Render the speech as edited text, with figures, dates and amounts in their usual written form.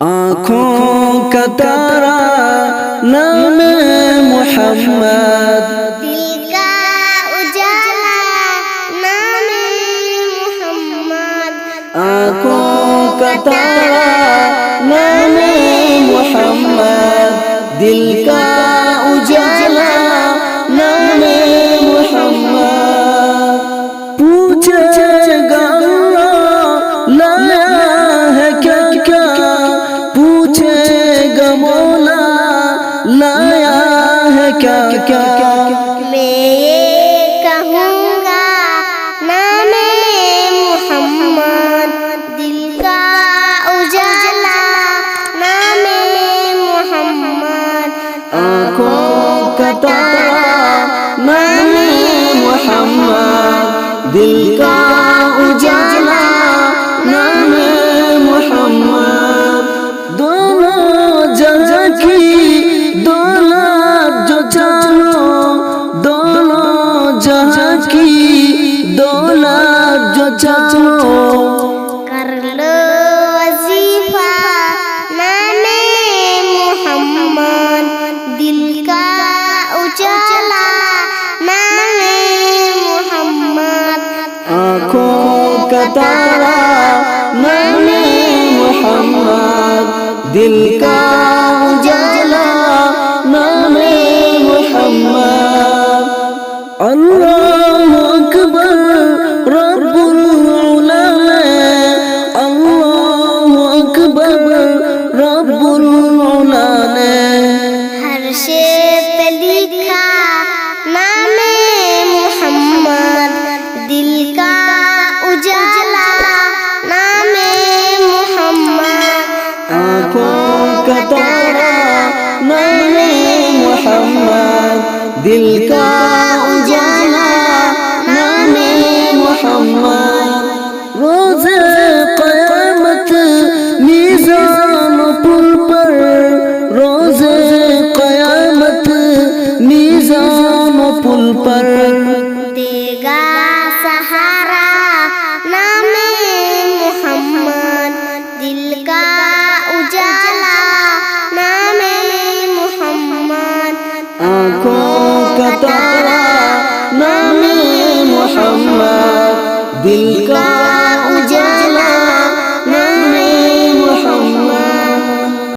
آنکھوں کا تارا نام محمد، دل کا اجالا نام محمد، آنکھوں کا تارا نام محمد، دل کا اجالا نام محمد۔ پوچھے گا اللہ لایا ہے کیا کیا، پوچھے گا مولا لایا ہے کیا کیا، میں یہ کہوں گا نام محمد، دل کا اجالا نام محمد، آنکھوں کا تارا نام محمد، دل کا اجالا نام محمد۔ دونوں جہاں کی دولت جو چاہو، دونوں جہاں کی دولت جو چاہو، کر لو وظیفہ نام محمد، دل کا اجالا نام محمد، آنکھوں کا تارا نام محمد، دل کا اجالا نام محمد۔ اللہ اکبر رب العلا میں، اللہ اکبر رب العلا نے، ہر شعر پہ لکھا نام محمد، دل کا اجالا نام محمد، آنکھوں کا تارا